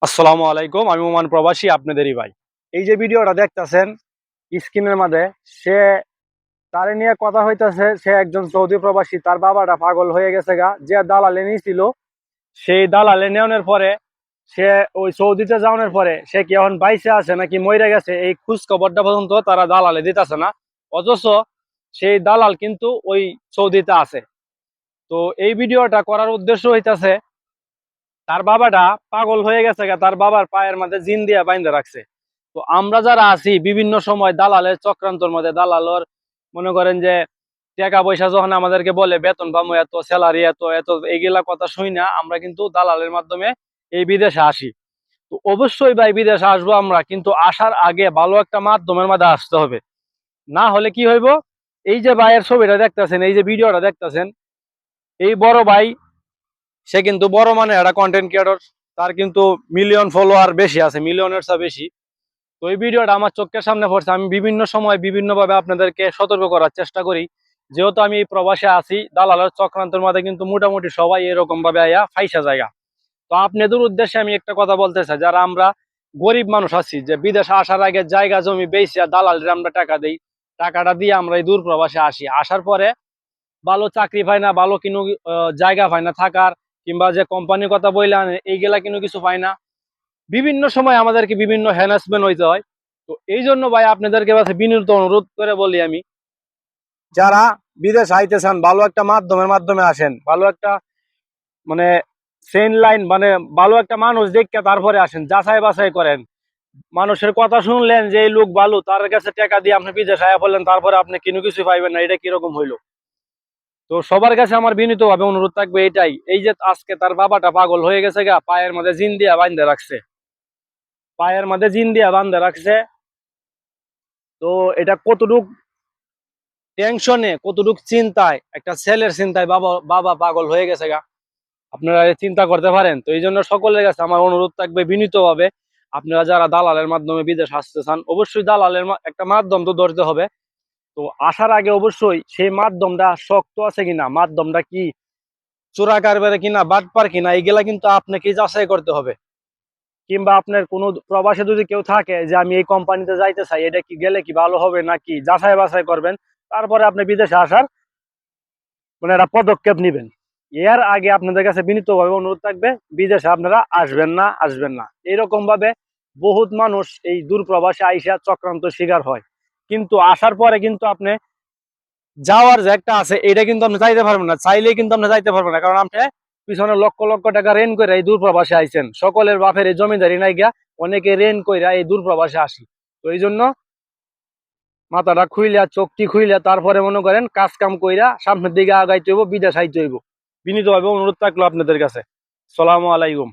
আসসালামু আলাইকুম। আমি ওমান প্রবাসী, আপনাদেরই ভাই। এই যে ভিডিওটা দেখতেছেন স্ক্রিনের মাঝে, সে তারে নিয়ে কথা হইতাছে। সে একজন সৌদি প্রবাসী, তার বাবাটা পাগল হয়ে গেছে গা, যে দালালে নিয়েছিল। সেই দালালে নেওয়ার পরে সে ওই সৌদিতে যাওয়ার পরে সে কি এখন বাইসে আছে নাকি মইরা গেছে, এই খোঁজ খবরটা পর্যন্ত তারা দালালে দিতেছে না। অথচ সেই দালাল কিন্তু ওই সৌদিতে আছে। তো এই ভিডিওটা করার উদ্দেশ্য হইতাছে, তার বাবাটা পাগল হয়ে গেছে গা, তার বাবার পায়ের মধ্যে জিন দিয়া বাইন্ধে রাখছে। তো আমরা যারা আছি বিভিন্ন সময় দালালের চক্রান্তর মধ্যে, দালালর মনে করেন যে টাকা পয়সা যখন আমাদেরকে বলে বেতন পাবো এত, স্যালারি এত এত, এইগুলা কথা শুই না আমরা কিন্তু দালালের মাধ্যমে এই বিদেশে আসি। তো অবশ্যই ভাই বিদেশে আসবো আমরা, কিন্তু আসার আগে ভালো একটা মাধ্যমের মধ্যে আসতে হবে। না হলে কি হইব, এই যে ভাইয়ের ছবিটা দেখতেছেন, এই যে ভিডিওটা দেখতেছেন, এই বড় ভাই সে কিন্তু বড় মানে একটা কন্টেন্ট ক্রিয়েটর। তার কিন্তু মিলিয়ন ফলোয়ার বেশি আছে, মিলিয়নের চেয়ে বেশি। তো এই ভিডিওটা আমার চোখের সামনে পড়ছে, আমি বিভিন্ন সময় বিভিন্ন ভাবে আপনাদেরকে সতর্ক করার চেষ্টা করি। যেহেতু আমি এই প্রবাসে আছি, দালালের চক্রান্তের মধ্যে কিন্তু মোটামুটি সবাই এরকম ভাবে আইয়া ফাইসা জায়গা। তো আপনাদের উদ্দেশ্যে আমি একটা কথা বলতে চাই, যারা আমরা গরিব মানুষ আছি, যে বিদেশে আসার আগে জায়গা জমি বেচিয়া দালালের আমরা টাকা দেই, টাকাটা দিয়ে আমরা এই দূর প্রবাসে আসি। আসার পরে ভালো চাকরি পায় না, ভালো কোনো জায়গা পায় না থাকার, কিংবা যে কোম্পানির কথা বললেন এইগুলা কিন্তু কিছু পায় না। বিভিন্ন সময় আমাদেরকে বিভিন্ন হ্যারাসমেন্ট হইতে হয়। তো এই জন্য ভাই আপনাদেরকে কাছে বিনীত অনুরোধ করে বলি আমি, যারা বিদেশ আইতে চান ভালো একটা মাধ্যমের মাধ্যমে আসেন, ভালো একটা মানে ট্রেন লাইন মানে ভালো একটা মানুষ দেখে তারপরে আসেন, যাচাই বাছাই করেন। মানুষের কথা শুনলেন যে এই লোক ভালো, তার কাছে টাকা দিয়ে আপনি বিদেশ আয়া পড়লেন, তারপরে আপনি কোনো কিছু পাইবেন না, এটা কিরকম হইলো? তো সবার কাছে আমার বিনীত ভাবে অনুরোধ থাকবে এটাই, এই যে আজকে তার বাবাটা পাগল হয়ে গেছে গা, পায়ের মধ্যে জিন দিয়া বাঁধে রাখছে, পায়ের মধ্যে জিন দিয়া বাঁধে রাখছে। তো এটা কতটুক টেনশনে, কতটুক চিন্তায়, একটা ছেলের চিন্তায় বাবা বাবা পাগল হয়ে গেছে গা, আপনারা চিন্তা করতে পারেন? তো এই জন্য সকলের কাছে আমার অনুরোধ থাকবে বিনীত ভাবে, আপনারা যারা দালালের মাধ্যমে বিদেশ আসতে চান, অবশ্যই দালালের একটা মাধ্যম তো ধরতে হবে। তো আসার আগে অবশ্যই সেই মাধ্যমটা শক্ত আছে কিনা, মাধ্যমটা কি চোরা কারবারে কিনা, বাটপার কিনা, এইগুলা কিন্তু আপনাকে যাচাই করতে হবে। কিংবা আপনার কোনো প্রবাসে যদি কেউ থাকে যে আমি এই কোম্পানিতে যাইতে চাই, এটা কি গেলে কি ভালো হবে নাকি, যাচাই বাছাই করবেন। তারপরে আপনি বিদেশে আসার মানে একটা পদক্ষেপ নিবেন। এর আগে আপনাদের কাছে বিনীতভাবে অনুরোধ থাকবে, বিদেশে আপনারা আসবেন না, আসবেন না। এরকম ভাবে বহুত মানুষ এই দূরপ্রবাসে আইসা চক্রান্ত শিকার হয়। কিন্তু আসার পরে কিন্তু আপনি যাওয়ার যে একটা আছে, এটা কিন্তু আপনি চাইতে পারবেন না, চাইলেই কিন্তু আপনি যাইতে পারবেন না। কারণ আপনি পিছনে লক্ষ লক্ষ টাকা রেন করে এই দূরপ্রবাসে আইছেন, সকলের বাপের এই জমিদারি নাই গিয়া, অনেকে রেন কইরা এই দূরপ্রবাসে আসি। তো এই জন্য মাথাটা খুইলা, চোখটি খুইলা, তারপরে মনে করেন কাজ কাম কইরা সামনের দিকে আগাইতে হইব, বিদেশ আইতে হইব। বিনীতভাবে অনুরোধ থাকলো আপনাদের কাছে। সালামু আলাইকুম।